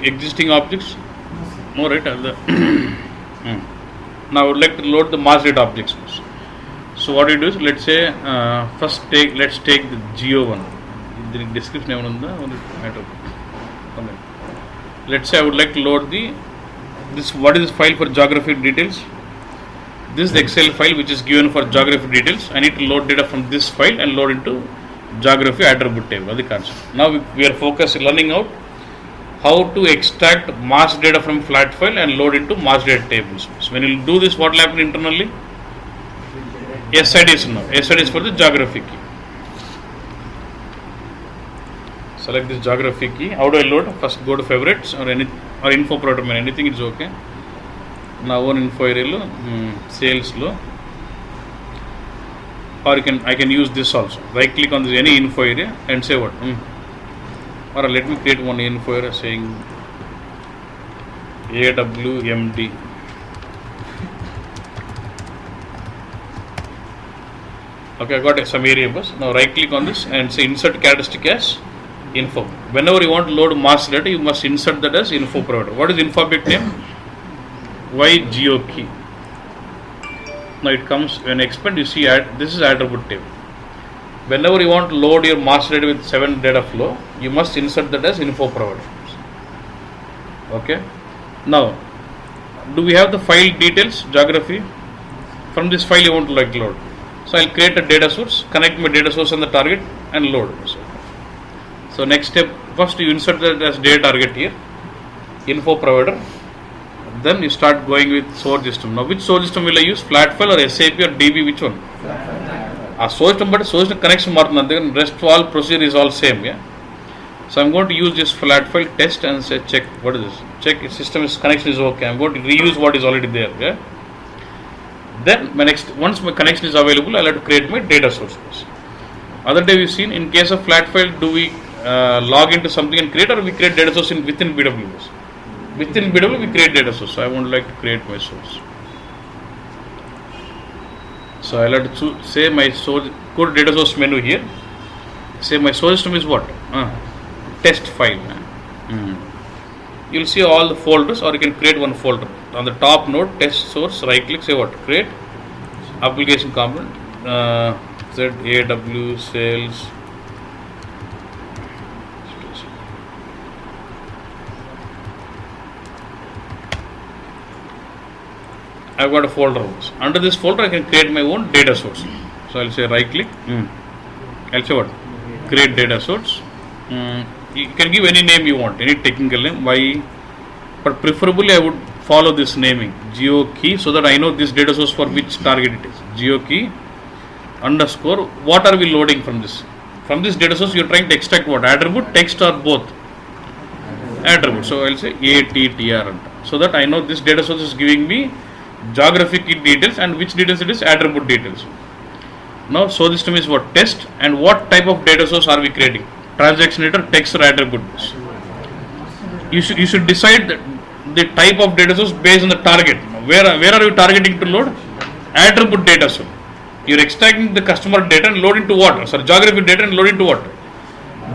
existing objects? No, right? Now I would like to load the mass data objects. So what you do is, let's say let's take the geo one. The description matter. Let's say I would like to load what is this file for geographic details? This is the Excel file which is given for geography details. I need to load data from this file and load into geography attribute table. That's the concept. Now we are focused learning out how to extract mass data from flat file and load into mass data tables. So when you do this, what will happen internally? SID is now. SID is for the geography key. Select this geography key. How do I load? First go to favorites or info program. Anything is okay. Now one info area sales low. Or I can use this also. Right click on this any info area and say what? Or let me create one info area saying AWMD. Okay, I got some variables. Now right click on this and say insert characteristic as info. Whenever you want to load mass data, you must insert that as info provider. What is info object name? Y geo key. Now it comes when expand, you see this is attribute table. Whenever you want to load your master data with 7 data flow, you must insert that as info provider. Okay. Now, do we have the file details, geography? From this file you want to load. So I'll create a data source, connect my data source and the target and load. So next step, first you insert that as data target here, info provider. Then you start going with source system. Now which source system will I use? Flat file or SAP or DB? Which one? Source system, but source connection then rest of all procedure is all same. Yeah. So I'm going to use this flat file test and say check what is this? Check system is connection is okay. I'm going to reuse what is already there. Yeah. Then once my connection is available, I'll have to create my data source. Other day we've seen in case of flat file, do we log into something and create, or we create data source within BWS? Within BW we create data source. So I would like to create my source. So I'll have to say my source, go to data source menu here. Say my source system is what? Test file. You'll see all the folders, or you can create one folder. On the top node, test source, right click, say what? Create application component, ZAW sales. I've got a folder. Under this folder, I can create my own data source. So I'll say right click. I'll say what? Create data source. You can give any name you want, any technical name. Why? But preferably, I would follow this naming geo key, so that I know this data source for which target it is. Geo key underscore. What are we loading from this? From this data source, you're trying to extract what? Attribute, text, or both? Attribute. So I'll say ATTR, so that I know this data source is giving me geographic details, and which details it is? Attribute details. Now source system is what? Test. And what type of data source are we creating? Transaction data, text, or attribute? You should decide the type of data source based on the target. Where are you targeting to load? Attribute data source. You're extracting the customer data and load into what? Sorry, geography data and load into what?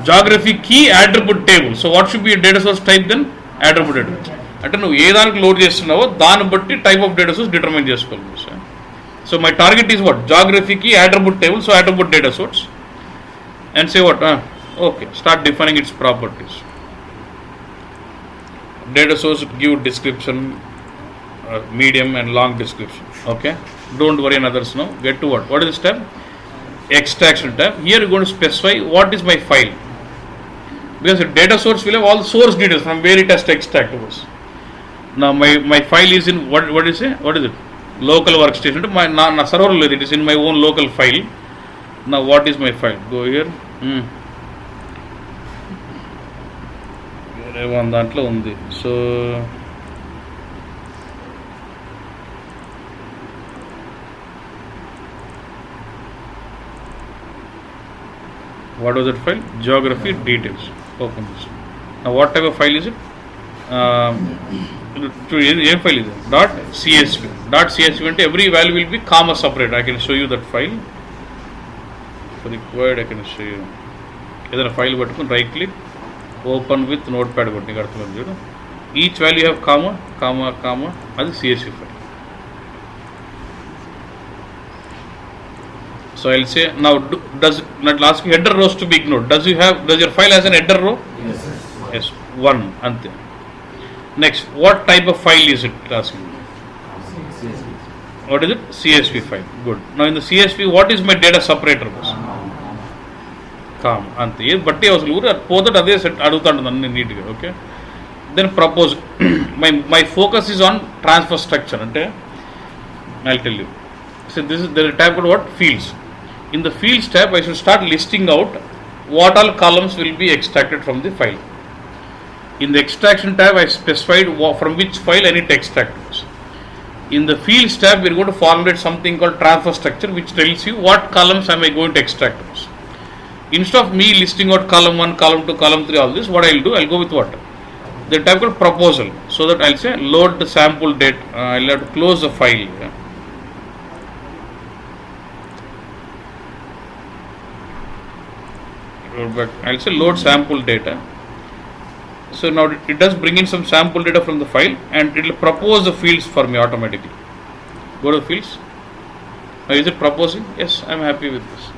Geography key attribute table. So what should be a data source type then? Attribute data. అంటే నువ్వు ఏ దానికి load చేస్తున్నావో దాన్ని బట్టి type of data source determine చేసుకోవాలి. So my target is what? జాగ్రఫీకి attribute table, so attribute data source and say what? Okay, start defining its properties. Data source give description, medium and long description. Okay, don't worry in others now. Get to what? What is this tab? Extraction tab. Here you're going to specify what is my file, because the data source will have all the source details from where it has to extract to us. Now my file is in what is it? What is it? Local workstation. My server it is in my own local file. Now what is my file? Go here. దాంట్లో ఉంది. So what was that file? Geography details. Open this. Now what type of file is it? What file is it? .csv. .csv అంటే every value will be comma separate. I can show you that file. For required I can show you. ఏదైనా file పట్టుకుని right click, open with note pad కొట్టి కడుతున్నాను చూడు. each value have comma, that is CSV file. So I'll say now does not ask you header rows to be ignored. Does your file has an header row? Yes, one. Ante. Next, what type of file is it asking? What is it? CSV file. Good. Now in the CSV, what is my data separator? Calm. Ante. But I was looking at that. Okay. Then propose. my focus is on transfer structure. I'll tell you. So this is the type of what? Fields. In the fields tab, I should start listing out what all columns will be extracted from the file. In the extraction tab, I specified from which file I need to extract. In the fields tab, we are going to formulate something called transfer structure, which tells you what columns am I going to extract. Instead of me listing out column 1, column 2, column 3, all this, what I will do, I will go with what? The tab called proposal. So that I will say load the sample date. I will have to close the file. I will say load sample data. So now it does bring in some sample data from the file and it will propose the fields for me automatically. Go to the fields. Now is it proposing? Yes, I am happy with this.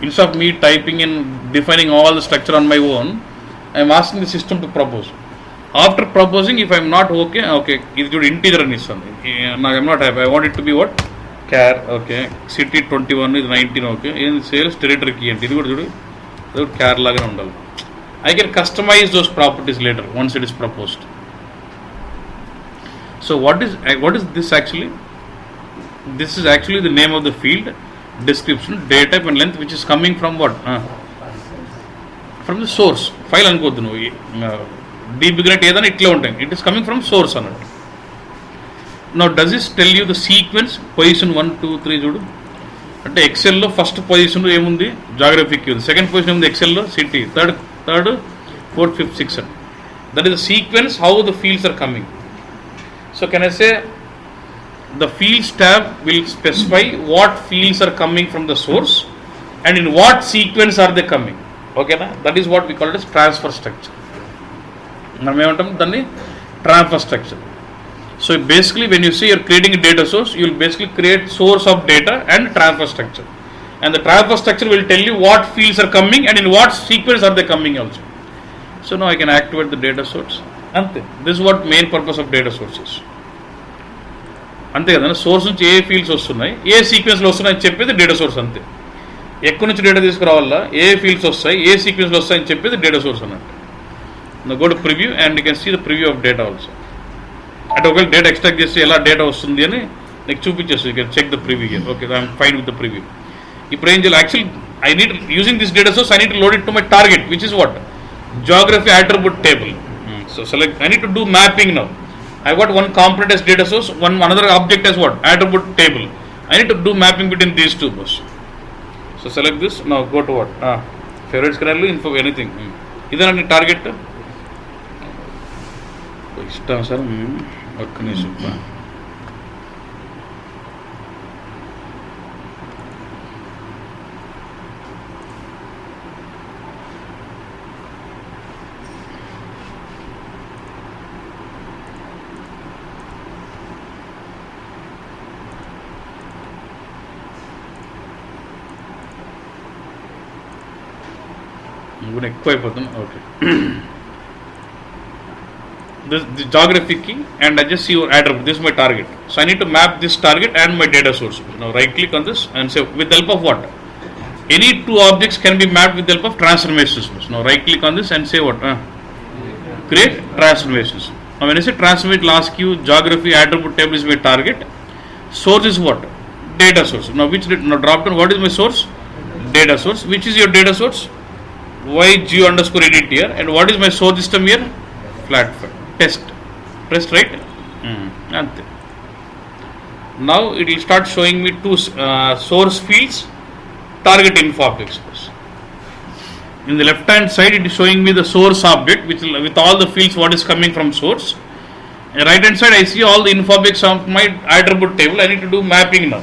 Instead of me typing and defining all the structure on my own, I am asking the system to propose. After proposing, if I am not okay, it is integer and now I am not happy. I want it to be what? Char, okay. City 21 is 19, okay. In sales territory key and char laga undali. I can customize those properties later once it is proposed. So what is this actually? This is actually the name of the field, description, data type and length, which is coming from what? From the source. File ankodhu dbgnet edana itla untayi. It is coming from source annattu. Now does this tell you the sequence? Position 1, 2, 3 చూడు. అంటే ఎక్సెల్లో first position ఏముంది? Geographic ఉంది. Second position ఏముంది ఎక్సెల్లో? City. Third, fourth, fifth, sixth. That is the sequence how the fields are coming. So can I say the fields tab will specify what fields are coming from the source and in what sequence are they coming. Okay na? That is what we call it as transfer structure. మనం ఏమంటాం దాన్ని? Transfer structure. So basically when you say you are creating a data source, you will basically create source of data and transfer structure. And the transfer structure will tell you what fields are coming and in what sequence are they coming also. So now I can activate the data source. Ante. This is what main purpose of data source is. అంతే కదా, source నుంచి ఏ fields వస్తున్నాయి, ఏ సీక్వెన్స్లో వస్తున్నాయి అని చెప్పేది data source. అంతే. ఎక్కడి నుంచి డేటా తీసుకురావాలా, ఏ ఫీల్డ్స్ వస్తాయి, ఏ సీక్వెన్స్లో వస్తాయని చెప్పేది డేటా సోర్స్ అన్నట్టు. Go to preview and you can see the preview of data also. అంటే ఒకవేళ డేటా ఎక్స్ట్రాక్ట్ చేస్తే ఎలా డేటా వస్తుంది అని నీకు చూపించేస్తుంది. You can check the preview here. Okay, I'm fine with the preview. ఇప్పుడు ఏం చేయాలి? Actually I need using this data source, I need to load it to my target, which is what? Geography attribute table. So select, I need to do mapping now. I got one component as data source, another object as what? Attribute table. I need to do mapping between these two boss. So select this. Now go to what? Favorites can info anything. Either on the target. Okay. This geography key and I just see your attribute. This is my target. So I need to map this target and my data source. Now right click on this and say with the help of what? Any two objects can be mapped with the help of transformations. Now right click on this and say what? Create transformations. Now when I say transformation, it will ask you geography attribute table is my target. Source is what? Data source. Now drop down, what is my source? Data source. Which is your data source? YG_edit here, and what is my source system here? Flat file. Test. Press right. Now it will start showing me two source fields, target info objects. In the left hand side, it is showing me the source object with all the fields what is coming from source. And right hand side, I see all the info objects of my attribute table. I need to do mapping now.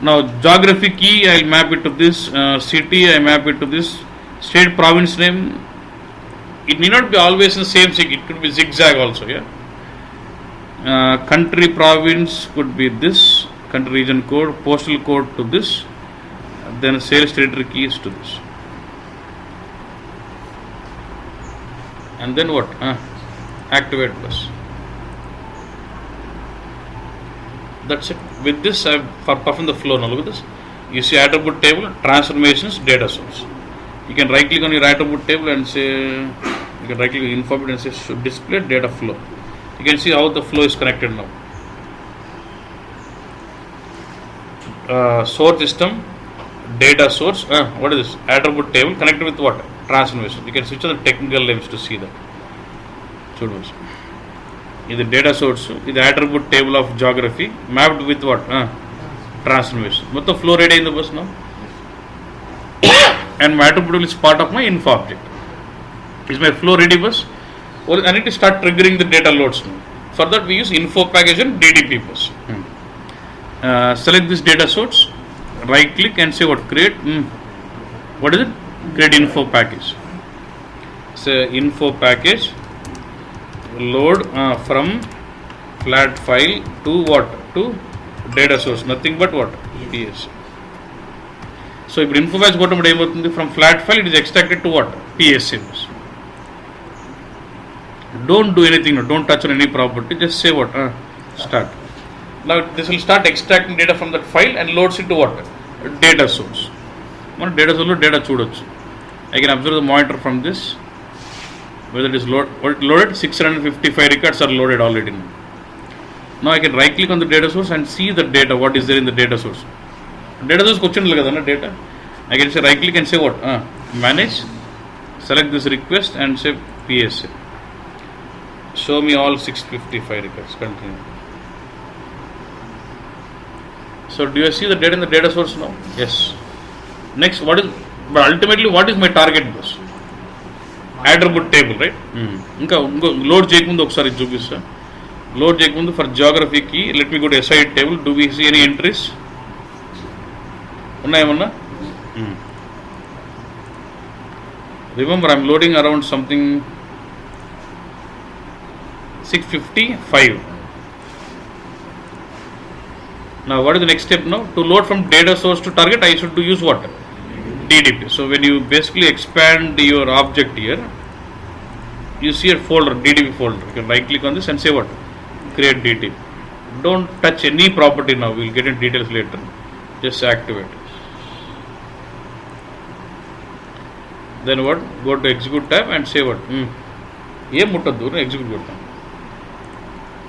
Now geography key, I will map it to this. City, I map it to this. State, province name, it need not be always in the same sig, it could be zigzag also, yeah. Country province could be this, country region code, postal code to this, then sales territory keys to this. And then what? Activate bus. That's it. With this, I've performed the flow. Now look at this. You see attribute table, transformations, data source. You can right click on your attribute table and say, you can right click on info and say should display data flow. You can see how the flow is connected now. Source system, data source. What is this? Attribute table connected with what? Transformation. You can switch on the technical names to see that. This is data source. This is attribute table of geography mapped with what? Transformation. But the flow ready in the bus now. And my attribute is part of my info object. Is my flow ready bus? Well, I need to start triggering the data loads now. For that we use info package and DDP bus. Select this data source, right click and say what? Create. What is it? Create info package. Say info package. Load from flat file to what? To data source. Nothing but what? PS. So if info package got from flat file, it is extracted to what? PSA. Don't do anything, don't touch on any property, just say what? Start. Now this will start extracting data from that file and loads it to what? Data source. Data source data chudochu. I can observe the monitor from this. Whether it is loaded, 655 records are loaded already. Now I can right click on the data source and see the data, what is there in the data source. Data source question data. I can say right click and say what? Manage. Select this request and say PSA. Show me all 655 records. Continue. So do you see the data in the data source now? Yes. Next, but ultimately what is my target bus? Attribute table, right? Load చేయకముందు ఒకసారి చూపిస్తా. Load చేయకముందు for geography key, let me go to SI table. Do we see any entries? ఉన్నాయేమన్నా? Remember, I am loading around something 655. Now what is the next step now? To load from data source to target, I should use what? DDP. So when you basically expand your object here, you see a folder, DDP folder. You can right click on this and say what? Create DDP. Don't touch any property now. We'll get into details later. Just activate. Then what? Go to execute tab and say what? Execute.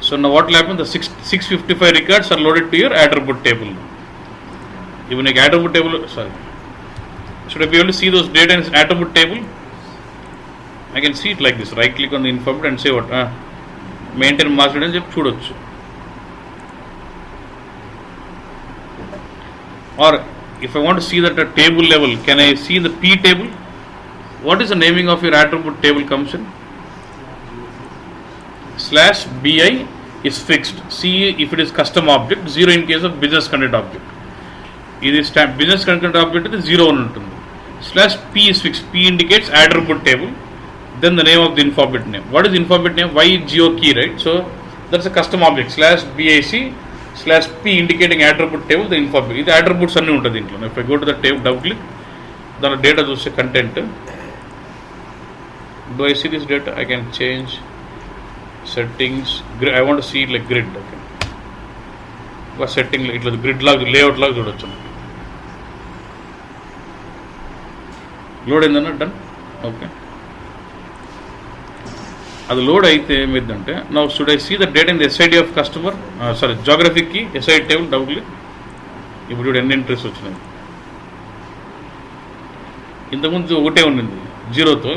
So now what will happen? The 655 records are loaded to your attribute table. Even like attribute table, sorry. Should I be able to see those data in attribute table? I can see it like this. Right click on the info and say what? Maintain master and chudochu. Or if I want to see that at table level, can I see the P table? What is the naming of your attribute table comes in? /BI is fixed. C if it is custom object, 0 in case of business content object. It is business content object is 0 ఉంటుంది. /P is fixed. P indicates attribute table. Then the name of the info bit name. What is info bit name? Y geo key, right? So that's a custom object. /BIC/P indicating attribute table, the info bit. The attributes అన్నీ ఉంటుంది దీంట్లో. If I go to the table, double click, then data చూస్తే content. Do I see this data? I can change settings. I want to see it like grid. Okay. Setting like grid log layout log చూడొచ్చు. Load అయిందన్న done. Okay. అది load అయితే ఏమైందంటే now should I see the data in the SID of customer? Sorry, geographic key SID table double click. ఇప్పుడు ఎన్ని entries వచ్చినాయి? ఇంతకుముందు ఒకటే ఉండింది 0తో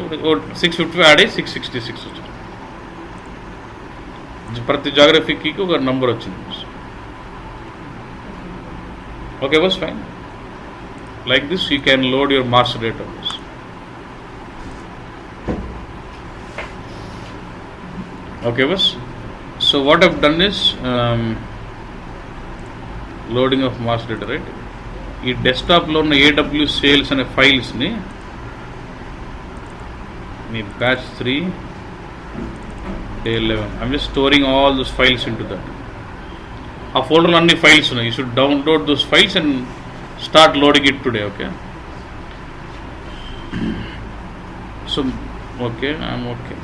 655 యాడ్ అయ్యి 666 వచ్చింది. ప్రతి జాగ్రఫీ కీకి ఒక నంబర్ వచ్చింది. Okay, was fine. Like this, you can load your master data. Okay, was. So what I've done is loading of master data, right? ఈ డెస్క్టాప్లో ఉన్న AW సేల్స్ అనే ఫైల్స్ని మీ batch 3 day 11. I'm just storing all those files into that. ఆ ఫోల్డర్లో అన్ని files ఉన్నాయి. You should download those files and start loading it today. Okay, so okay, I'm okay.